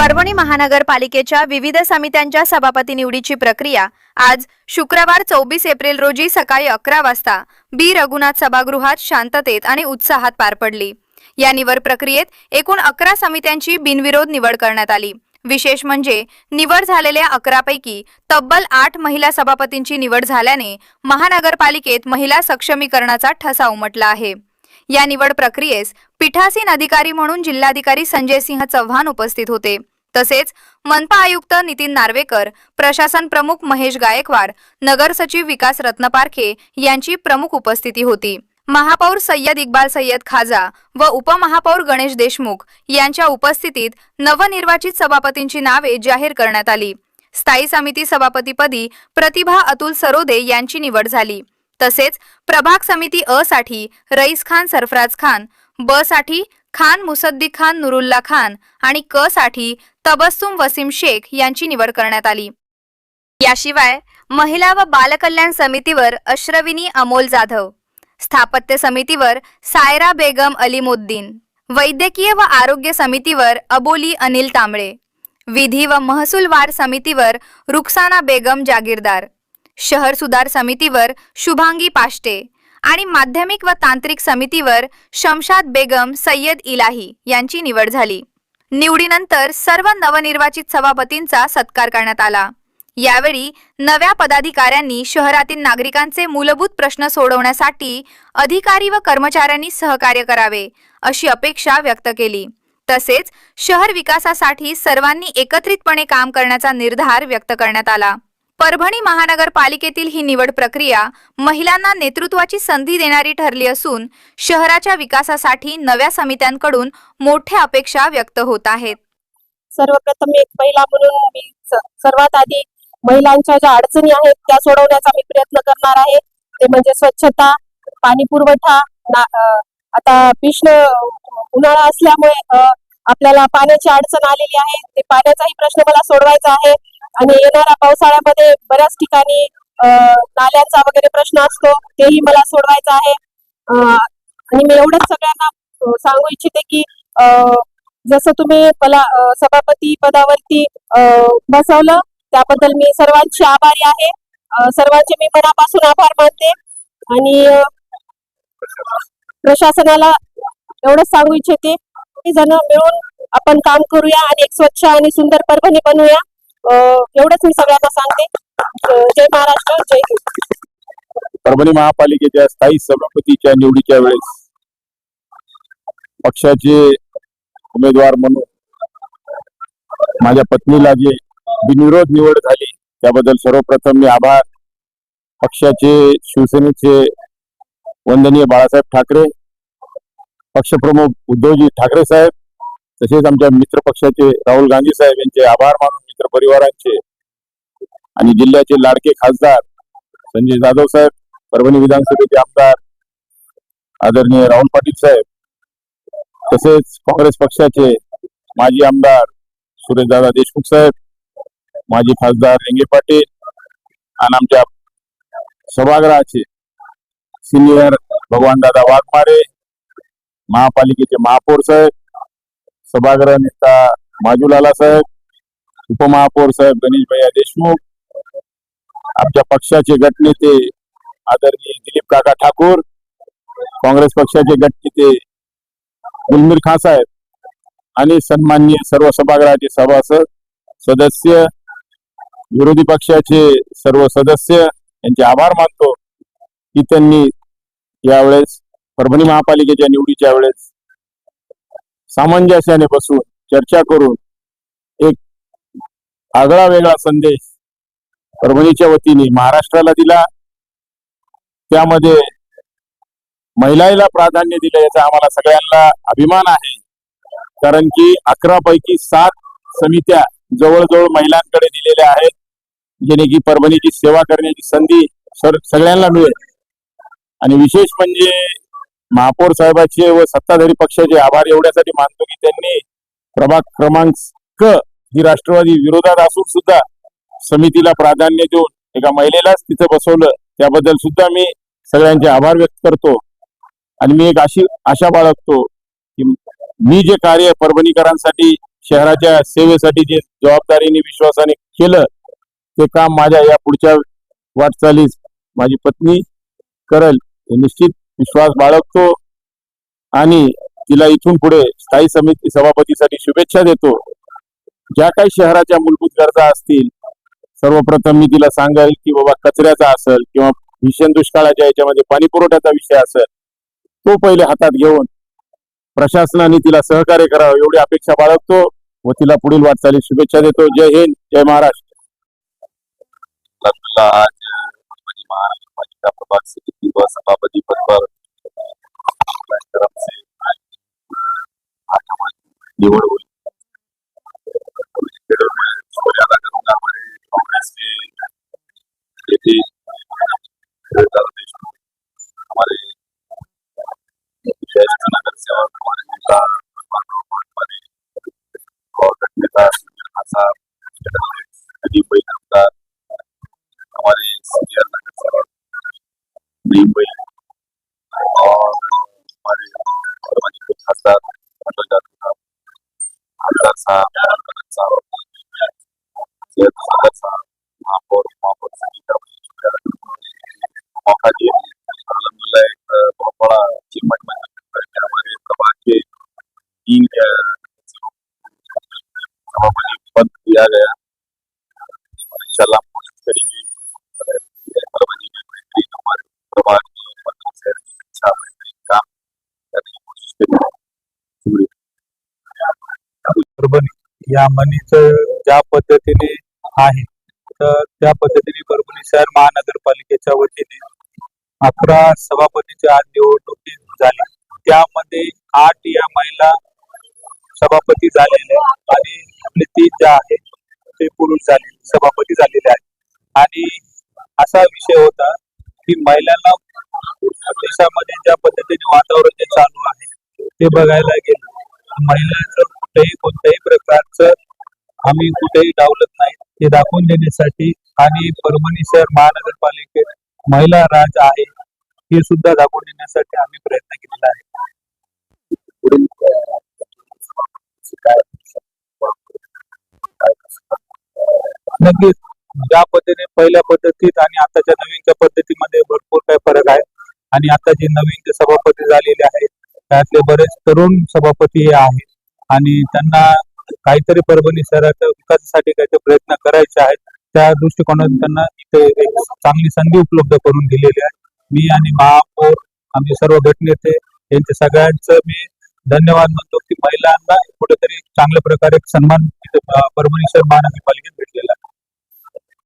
परभणी महानगरपालिकेच्या विविध समित्यांच्या सभापती निवडीची प्रक्रिया आज शुक्रवार 24 एप्रिल रोजी सकाळी 11 वाजता बी रघुनाथ सभागृहात शांततेत आणि उत्साहात पार पडली। या निवड प्रक्रियेत एकूण 11 समित्यांची बिनविरोध निवड करण्यात आली। विशेष म्हणजे निवड झालेल्या 11 पैकी तब्बल 8 महिला सभापतींची निवड झाल्याने महानगरपालिकेत महिला सक्षमीकरणाचा ठसा उमटला आहे। या निवड प्रक्रियेस पीठासीन अधिकारी म्हणून जिल्हाधिकारी संजय सिंह चव्हाण उपस्थित होते। तसेच मनपा आयुक्त नितीन नार्वेकर, प्रशासन प्रमुख महेश गायकवाड, नगर सचिव विकास रत्नपारखे यांची प्रमुख उपस्थिती होती। महापौर सय्यद इक्बाल सय्यद खाजा व उपमहापौर गणेश देशमुख यांच्या उपस्थितीत नवनिर्वाचित सभापतींची नावे जाहीर करण्यात आली। स्थायी समिती सभापतीपदी प्रतिभा अतुल सरोदे यांची निवड झाली। तसेच प्रभाग समिती अ साठी रईस खान सरफराज खान, ब साठी खान मुसद्दीक खान नुरुल्ला खान आणि क साठी तबस्सुम वसीम शेख यांची निवड करण्यात आली। याशिवाय महिला व बालकल्याण समितीवर अश्रविनी अमोल जाधव, स्थापत्य समितीवर सायरा बेगम अलीमुद्दीन, वैद्यकीय व आरोग्य समितीवर अबोली अनिल तांबळे, विधी व महसूलवार समितीवर रुखसाना बेगम जागीरदार, शहर सुधार समितीवर शुभांगी पाष्टे आणि माध्यमिक व तांत्रिक समितीवर शमशाद बेगम सय्यद इलाही यांची निवड झाली। निवडीनंतर सर्व नवनिर्वाचित सभापतींचा सत्कार करण्यात आला। यावेळी नव्या पदाधिकाऱ्यांनी शहरातील नागरिकांचे मूलभूत प्रश्न सोडवण्यासाठी अधिकारी व कर्मचाऱ्यांनी सहकार्य करावे अशी अपेक्षा व्यक्त केली। तसेच शहर विकासासाठी सर्वांनी एकत्रितपणे काम करण्याचा निर्धार व्यक्त करण्यात आला। परभणी महानगरपालिकेतील ही निवड प्रक्रिया महिलांना नेतृत्वाची संधी देणारी ठरली असून शहराच्या विकासासाठी नव्या समित्यांकडून मोठ्या अपेक्षा व्यक्त होत आहेत। सर्वप्रथम एक महिला म्हणून मी सर्वात आधी महिलांच्या ज्या अडचणी आहेत त्या सोडवण्याचा मी प्रयत्न करणार आहे। ते म्हणजे स्वच्छता, पाणी पुरवठा, आता भीषण उन्हाळा असल्यामुळे आपल्याला पाण्याची अडचण आलेली आहे, ते पाण्याचाही प्रश्न मला सोडवायचा आहे। आणि येणाऱ्या पावसाळ्यामध्ये बऱ्याच ठिकाणी नाल्यांचा वगैरे प्रश्न असतो, तेही मला सोडवायचा आहे। आणि मी एवढंच सगळ्यांना सांगू इच्छिते की जसं तुम्ही मला सभापती पदावरती बसवलं त्याबद्दल मी सर्वांची आभारी आहे। सर्वांचे मी मनापासून आभार मानते आणि प्रशासनाला एवढंच सांगू इच्छिते की जण मिळून आपण काम करूया आणि एक स्वच्छ आणि सुंदर परभणी बनवूया। एवढंच मी सगळ्यांना सांगते। जय महाराष्ट्र, जय हिंद। परभणी महापालिकेच्या स्थायी सभापतीच्या निवडीच्या वेळेस पक्षाचे उमेदवार म्हणून माझ्या पत्नीला जे बिनविरोध निवड झाली त्याबद्दल सर्वप्रथम मी आभार पक्षाचे शिवसेनेचे वंदनीय बाळासाहेब ठाकरे, पक्षप्रमुख उद्धवजी ठाकरे साहेब, तसेच आमच्या मित्र पक्षाचे राहुल गांधी साहेब यांचे आभार मानून मित्र परिवारांचे आणि जिल्ह्याचे लाडके खासदार संजय जाधव साहेब, परभणी विधानसभेचे आमदार आदरणीय राहुल पाटील साहेब, तसेच काँग्रेस पक्षाचे माजी आमदार सुरेशदादा देशमुख साहेब, माजी खासदार रेंगे पाटील आणि आमच्या सभागृहाचे सिनियर भगवानदादा वाघमारे, महापालिकेचे महापौर साहेब, सभागृह नेता माजूलाला साहेब, उपमहापौर साहेब गणेश भैया देशमुख, आमच्या पक्षाचे गटनेते आदरणीय दिलीप काका ठाकूर, काँग्रेस पक्षाचे गटनेते गुलमीर खान साहेब आणि सन्माननीय सर्व सभागृहाचे सभासद सदस्य, विरोधी पक्षाचे सर्व सदस्य यांचे आभार मानतो की त्यांनी यावेळेस परभणी महापालिकेच्या निवडीच्या वेळेस सामंजस्याने बसून चर्चा करून एक आगळा वेगळा संदेश परभणीच्या वतीने महाराष्ट्राला दिला। त्यामध्ये महिलांना प्राधान्य दिलं याचा आम्हाला सगळ्यांना अभिमान आहे, कारण की 11 पैकी 7 समित्या जवळजवळ महिलांकडे दिलेल्या आहेत, जेणे की परभणीची सेवा करण्याची संधी सगळ्यांना मिळेल। आणि विशेष म्हणजे महापौर साहेबांचे व सत्ताधारी पक्षाचे आभार एवढ्यासाठी मानतो की त्यांनी प्रभाग क्रमांक क ही राष्ट्रवादी विरोधात असून सुद्धा समितीला प्राधान्य देऊन एका महिलेलाच तिथे बसवलं, त्याबद्दल सुद्धा मी सगळ्यांचे आभार व्यक्त करतो। आणि मी एक अशी आशा बाळगतो की मी जे कार्य परभणीकरांसाठी शहराच्या सेवेसाठी जे जबाबदारीने विश्वासाने केलं ते काम माझ्या या पुढच्या वाटचालीस माझी पत्नी करल हे निश्चित विश्वास बाळगतो आणि तिला इथून पुढे स्थायी समिती सभापतीसाठी शुभेच्छा देतो. ज्या काही शहराच्या मूलभूत गरजा असतील सर्वप्रथम मी तिला सांगेल की बाबा कचऱ्याचा असेल किंवा भीषण दुष्काळाच्या याच्यामध्ये पाणी पुरवठ्याचा विषय असेल तो पहिले हातात घेऊन प्रशासनाने तिला सहकार्य करावं एवढी अपेक्षा बाळगतो व तिला पुढील वाटचाली शुभेच्छा देतो. जय हिंद, जय महाराष्ट्र. आज महाराष्ट्र प्रभाग समिति व सभापति पद पर तरफ से निवड हुई. ज्यादा करूंगा हमारे कांग्रेस के हमारे नगर सेवक हमारे नेता और नेता अजीब भाई नमदार हमारे सीनियर नगर सेवक नीम भाई और हमारे खासदार साहब महापौर मौका दिए. अलहमदुल्ला एक बहुत बड़ा अचीवमेंट हमारे प्रभाग के 3 सभापति पद दिया गया. इंशाल्लाह कोशिश करेंगे हमारे प्रभाग से अच्छा काम करने की कोशिश करेंगे. परभणी या मनीचं ज्या पद्धतीने आहे तर त्या पद्धतीने परभणी शहर महानगरपालिकेच्या वतीने 11 सभापतीची आज निवडणूक झाली. त्यामध्ये 8 या महिला सभापती झालेले आणि आपले 3 ज्या आहेत ते पुरुष झाले सभापती झालेले आहेत. आणि असा विषय होता की महिलांना देशामध्ये ज्या पद्धतीने वातावरण जे चालू आहे ते बघायला गेलं महिलांचं कोणत्याही प्रकारचं आम्ही कुठेही डावलत नाही हे दाखवून देण्यासाठी आणि परभणी शहर महानगरपालिकेत महिला राज आहे हे सुद्धा दाखवून देण्यासाठी आम्ही प्रयत्न केलेला आहे. नक्कीच ज्या पद्धतीने पहिल्या पद्धतीत आणि आताच्या नवीनच्या पद्धतीमध्ये भरपूर काही फरक आहे आणि आता जे नवीन जे सभापती झालेले आहेत त्यातले बरेच तरुण सभापती आहेत आणि त्यांना काहीतरी परभणी शहराच्या विकासासाठी काहीतरी प्रयत्न करायचे आहेत. त्या दृष्टिकोनातून त्यांना इथे एक चांगली संधी उपलब्ध करून दिलेली आहे. मी आणि महापौर आमचे सर्व गटनेते यांचे सगळ्यांचं मी धन्यवाद मानतो की महिलांना कुठेतरी चांगल्या प्रकारे सन्मान परभणी शहर महानगरपालिकेत भेटला.